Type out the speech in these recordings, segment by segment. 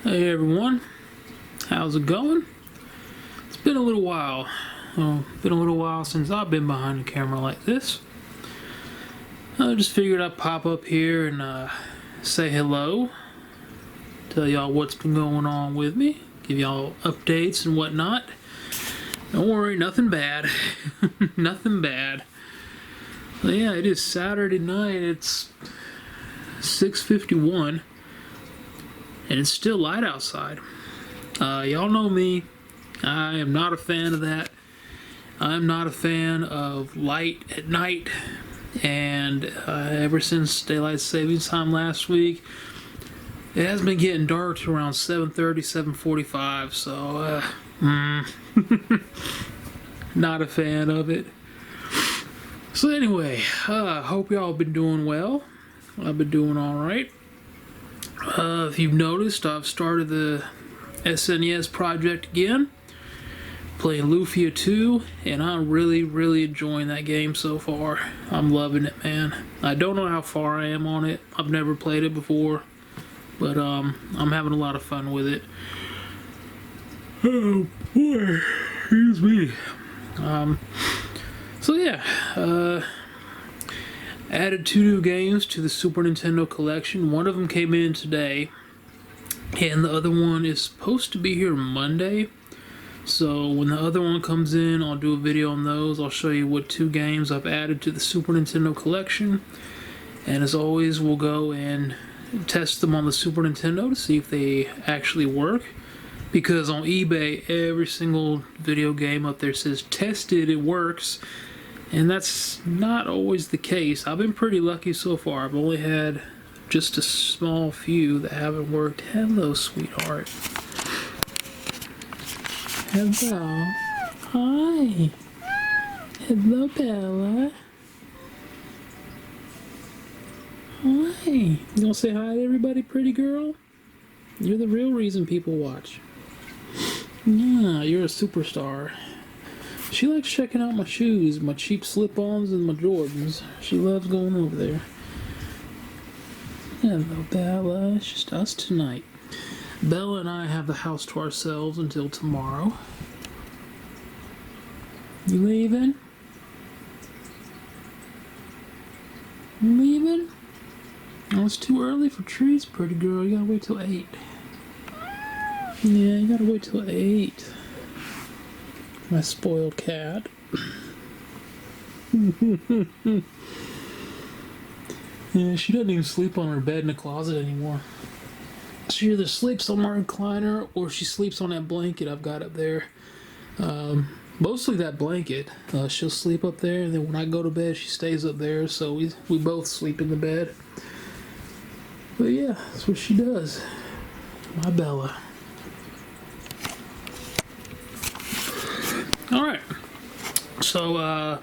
Hey everyone, how's it going? It's been a little while. Been a little while since I've been behind the camera like this. I just figured I'd pop up here and say hello, tell y'all what's been going on with me, give y'all updates and whatnot. Don't worry, nothing bad. Nothing bad. But yeah, it is Saturday night. It's 6:51. And it's still light outside. Y'all know me. I am not a fan of that. I'm not a fan of light at night. And ever since daylight savings time last week, it has been getting dark to around 7:30, 7:45. So, not a fan of it. So anyway, hope y'all have been doing well. I've been doing all right. If you've noticed, I've started the SNES project again, playing Lufia 2, and I'm really enjoying that game so far. I'm loving it, man. I don't know how far I am on it. I've never played it before, but I'm having a lot of fun with it. Oh boy, excuse me. So yeah, added 2 new games to the Super Nintendo collection. One of them came in today, and the other one is supposed to be here Monday. So when the other one comes in, I'll do a video on those. I'll show you what 2 games I've added to the Super Nintendo collection. And as always, we'll go and test them on the Super Nintendo to see if they actually work. Because on eBay, every single video game up there says, tested, it works. And that's not always the case. I've been pretty lucky so far. I've only had just a small few that haven't worked. Hello, sweetheart. Hello. Hi. Hello, Bella. Hi. You gonna say hi to everybody, pretty girl? You're the real reason people watch. Yeah, you're a superstar. She likes checking out my shoes, my cheap slip-ons and my Jordans. She loves going over there. Hello, Bella. It's just us tonight. Bella and I have the house to ourselves until tomorrow. You leaving? You leaving? Oh, it's too early for treats, pretty girl. You gotta wait till 8. Yeah, you gotta wait till 8. My spoiled cat. Yeah, she doesn't even sleep on her bed in the closet anymore. She either sleeps on my recliner or she sleeps on that blanket I've got up there. Mostly that blanket. She'll sleep up there, and then when I go to bed, she stays up there, so we both sleep in the bed. But yeah, that's what she does. My Bella. Alright, so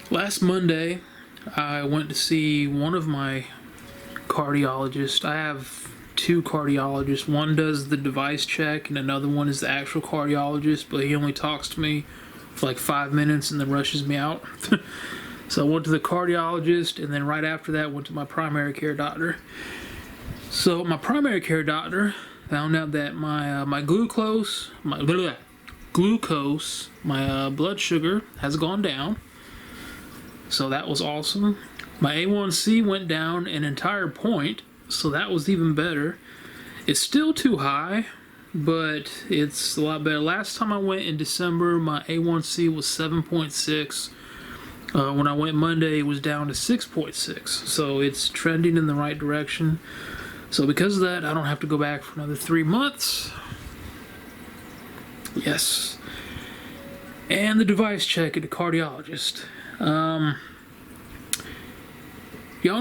last Monday I went to see one of my cardiologists. I have 2 cardiologists. One does the device check and another one is the actual cardiologist, but he only talks to me for like 5 minutes and then rushes me out. So I went to the cardiologist, and then right after that went to my primary care doctor. So my primary care doctor found out that my glucose, my blood sugar has gone down, so that was awesome. My A1C went down an entire point, so that was even better. It's still too high, but it's a lot better. Last time I went in December, my A1C was 7.6. When I went Monday, it was down to 6.6, so it's trending in the right direction. So because of that, I don't have to go back for another 3 months. Yes. And the device check at the cardiologist. Y'all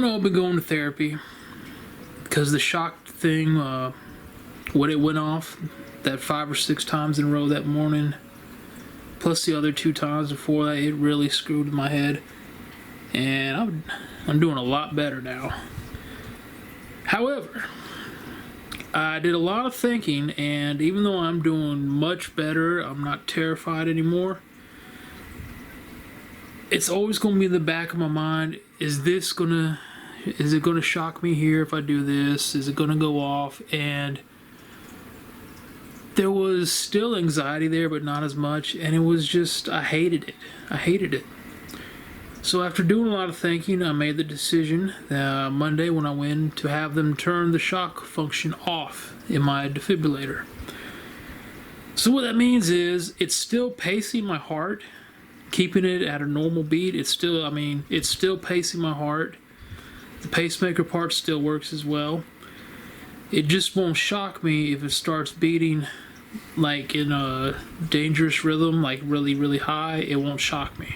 know I've been going to therapy because the shock thing, when it went off that 5 or 6 times in a row that morning, plus the other 2 times before that, it really screwed my head. And I'm doing a lot better now. However, I did a lot of thinking, and even though I'm doing much better, I'm not terrified anymore. It's always going to be in the back of my mind, is it going to shock me here if I do this? Is it going to go off? And there was still anxiety there, but not as much, and it was just, I hated it. I hated it. So after doing a lot of thinking, I made the decision Monday when I went to have them turn the shock function off in my defibrillator. So what that means is it's still pacing my heart, keeping it at a normal beat. It's still, it's still pacing my heart. The pacemaker part still works as well. It just won't shock me if it starts beating like in a dangerous rhythm, like really, really high. It won't shock me.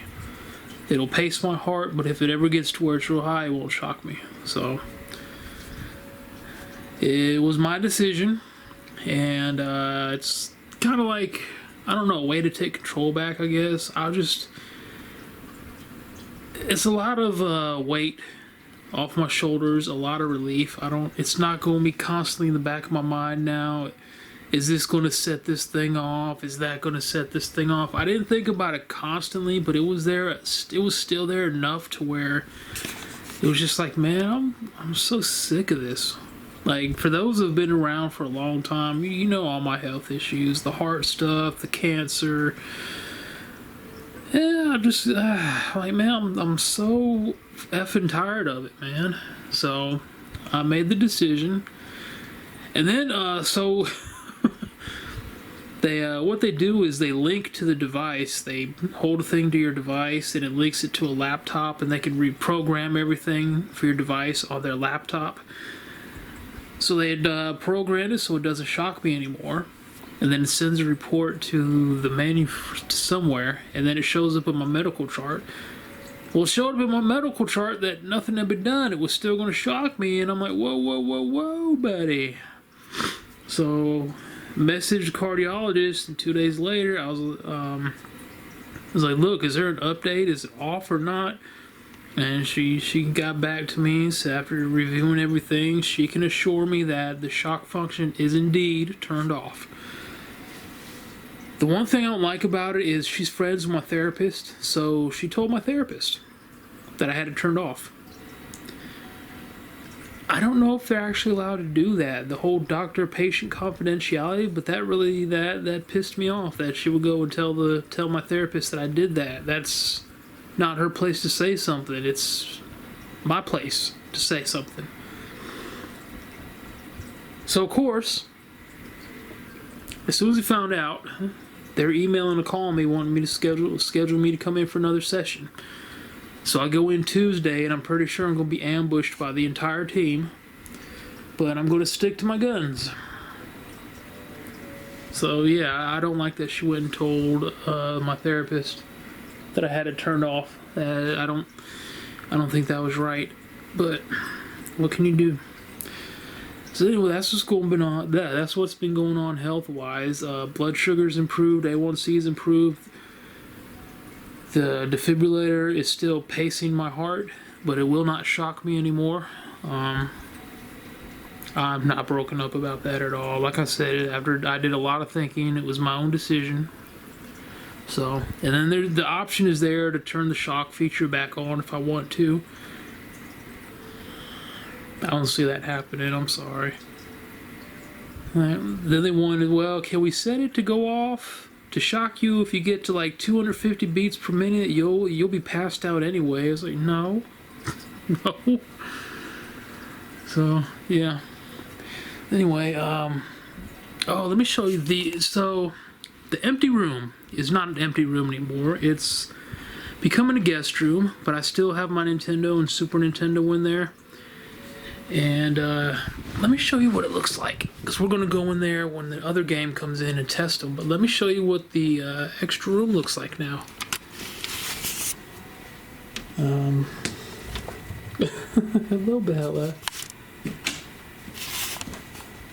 It'll pace my heart, but if it ever gets to where it's real high, it won't shock me. So it was my decision, and it's kind of like, I don't know, a way to take control back, I guess. It's a lot of weight off my shoulders, a lot of relief. It's not going to be constantly in the back of my mind now. Is this going to set this thing off? Is that going to set this thing off? I didn't think about it constantly, but it was there. It was still there enough to where it was just like, man, I'm so sick of this. Like, for those who have been around for a long time, you know all my health issues, the heart stuff, the cancer. Yeah, like, man, I'm so effing tired of it, man. So I made the decision, and then what they do is they link to the device. They hold a thing to your device, and it links it to a laptop, and they can reprogram everything for your device on their laptop. So they had programmed it so it doesn't shock me anymore, and then it sends a report to the somewhere, and then it shows up in my medical chart. Well, it showed up in my medical chart that nothing had been done. It was still going to shock me, and I'm like, whoa, whoa, whoa, whoa, buddy. So messaged cardiologist, and 2 days later I was like, look, is there an update? Is it off or not? And she got back to me. So after reviewing everything, she can assure me that the shock function is indeed turned off. The one thing I don't like about it is she's friends with my therapist, so she told my therapist that I had it turned off. I don't know if they're actually allowed to do that, the whole doctor-patient confidentiality, but that pissed me off, that she would go and tell my therapist that I did that. That's not her place to say something. It's my place to say something. So, of course, as soon as we found out, they're emailing and calling me, wanting me to schedule me to come in for another session. So I go in Tuesday, and I'm pretty sure I'm going to be ambushed by the entire team, but I'm going to stick to my guns. So yeah, I don't like that she went and told my therapist that I had it turned off. I don't think that was right, but what can you do? So anyway, that's what's been on. That's what's been going on health-wise. Blood sugar's improved, A1C's improved. The defibrillator is still pacing my heart, but it will not shock me anymore. I'm not broken up about that at all. Like I said, after I did a lot of thinking, it was my own decision. So, and then the option is there to turn the shock feature back on if I want to. I don't see that happening. I'm sorry. Then they wanted, well, can we set it to go off to shock you if you get to like 250 beats per minute? You'll be passed out anyway. I was like, no, no. So yeah. Anyway, let me show you the empty room is not an empty room anymore. It's becoming a guest room, but I still have my Nintendo and Super Nintendo in there. And let me show you what it looks like, because we're going to go in there when the other game comes in and test them. But let me show you what the extra room looks like now. Hello, Bella.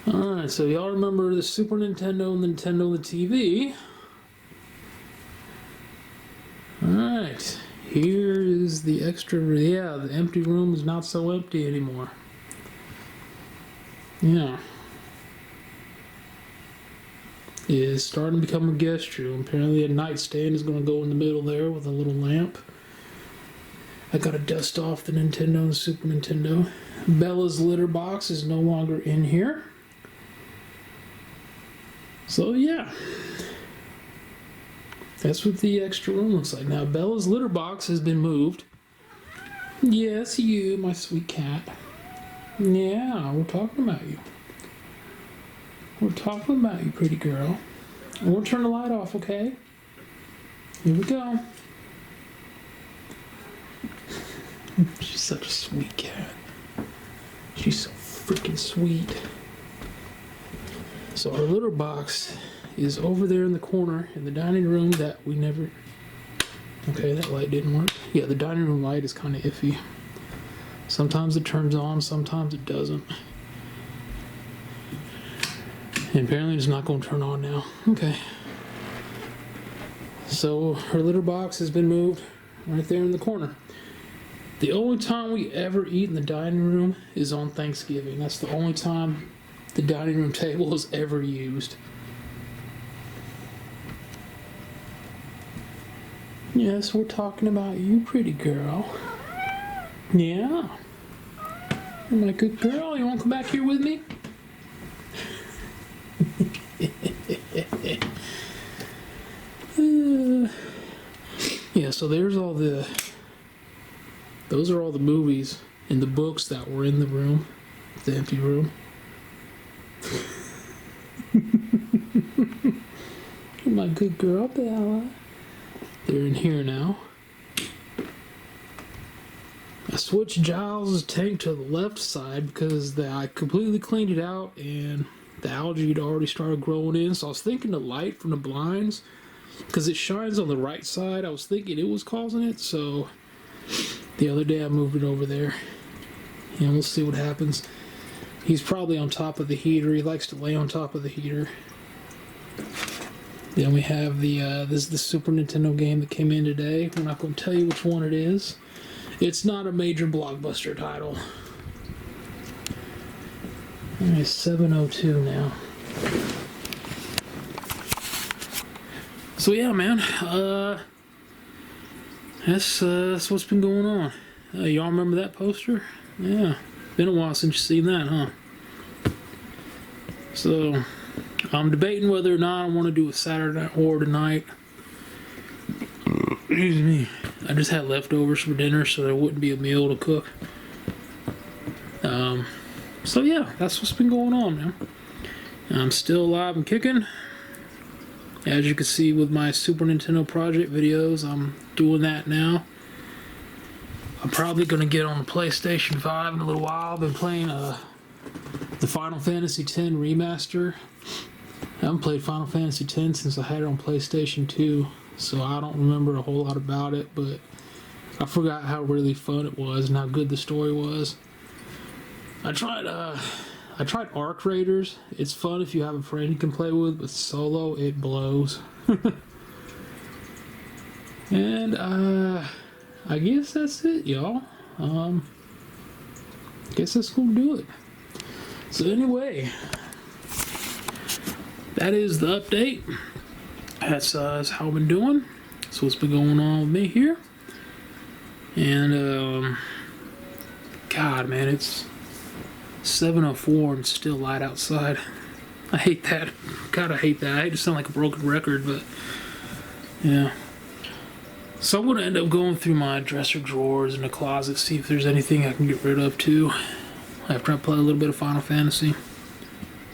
Alright, so y'all remember the Super Nintendo and the Nintendo and the TV. Alright, here is the extra, yeah, the empty room is not so empty anymore. Yeah. It is starting to become a guest room. Apparently a nightstand is going to go in the middle there with a little lamp. I gotta dust off the Nintendo and Super Nintendo. Bella's litter box is no longer in here. So yeah, that's what the extra room looks like. Now Bella's litter box has been moved. Yes, you, my sweet cat. Yeah, we're talking about you. We're talking about you, pretty girl. I won't turn the light off, okay? Here we go. She's such a sweet cat. She's so freaking sweet. So our litter box is over there in the corner in the dining room that we never... Okay, that light didn't work. Yeah, the dining room light is kind of iffy. Sometimes it turns on, sometimes it doesn't. And apparently it's not going to turn on now. Okay. So her litter box has been moved right there in the corner. The only time we ever eat in the dining room is on Thanksgiving. That's the only time the dining room table is ever used. Yes, we're talking about you, pretty girl. Yeah. You're my good girl. You want to come back here with me? Yeah, so there's all the... Those are all the movies and the books that were in the room, the empty room. You're my good girl, Bella. They're in here now. I switched Giles' tank to the left side because I completely cleaned it out and the algae had already started growing in. So I was thinking the light from the blinds, because it shines on the right side, I was thinking it was causing it. So the other day I moved it over there. And we'll see what happens. He's probably on top of the heater. He likes to lay on top of the heater. Then we have this is the Super Nintendo game that came in today. We're not going to tell you which one it is. It's not a major blockbuster title. It's 7:02 now. So yeah, man. That's what's been going on. Y'all remember that poster? Yeah. Been a while since you've seen that, huh? So I'm debating whether or not I want to do a Saturday night horror tonight. Excuse me. I just had leftovers for dinner, so there wouldn't be a meal to cook. So yeah, that's what's been going on, man. I'm still alive and kicking. As you can see with my Super Nintendo project videos, I'm doing that now. I'm probably going to get on the PlayStation 5 in a little while. I've been playing the Final Fantasy X remaster. I haven't played Final Fantasy X since I had it on PlayStation 2, so I don't remember a whole lot about it, but I forgot how really fun it was and how good the story was. I tried Arc Raiders. It's fun if you have a friend you can play with, but solo, it blows. And I guess that's it, y'all. Guess that's gonna do it. So anyway, that is the update. That's how I've been doing. That's what's been going on with me here. And God, man, it's 7:04 and still light outside. I hate that. God, I hate that. I hate to sound like a broken record, but yeah. So I'm gonna end up going through my dresser drawers and the closet, see if there's anything I can get rid of too, after I play a little bit of Final Fantasy.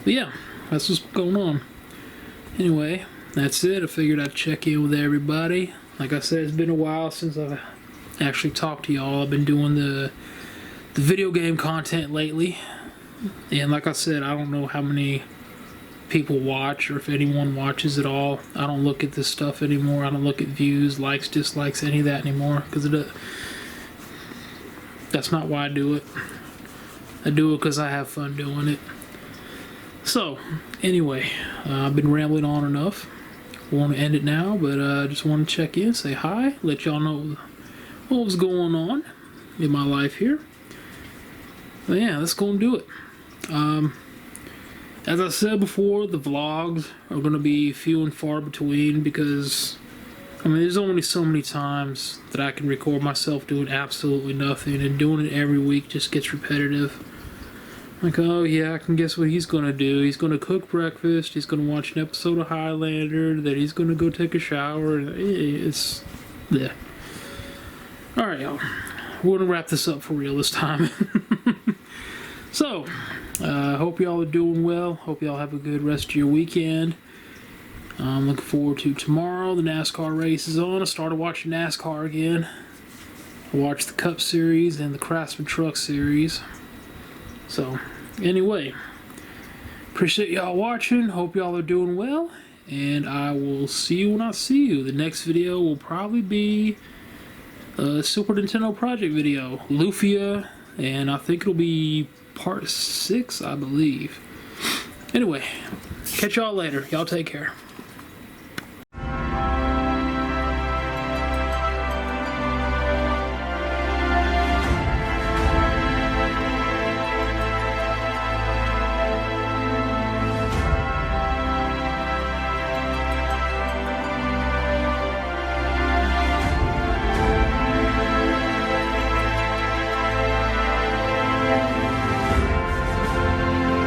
But yeah, that's what's going on. Anyway, that's it. I figured I'd check in with everybody. Like I said, it's been a while since I've actually talked to y'all. I've been doing the video game content lately. And like I said, I don't know how many people watch or if anyone watches at all. I don't look at this stuff anymore. I don't look at views, likes, dislikes, any of that anymore, because that's not why I do it. I do it because I have fun doing it. So anyway, I've been rambling on enough. I want to end it now, but I just want to check in, say hi, let y'all know what was going on in my life here. But yeah, let's go and do it. As I said before, the vlogs are going to be few and far between because, I mean, there's only so many times that I can record myself doing absolutely nothing, and doing it every week just gets repetitive. Like, oh yeah, I can guess what he's gonna do. He's gonna cook breakfast. He's gonna watch an episode of Highlander. Then he's gonna go take a shower. It's yeah. All right, y'all. We're gonna wrap this up for real this time. So, hope y'all are doing well. Hope y'all have a good rest of your weekend. I'm looking forward to tomorrow. The NASCAR race is on. I started watching NASCAR again. I watched the Cup Series and the Craftsman Truck Series. So, anyway, appreciate y'all watching. Hope y'all are doing well. And I will see you when I see you. The next video will probably be a Super Nintendo Project video. Lufia. And I think it'll be part 6, I believe. Anyway, catch y'all later. Y'all take care.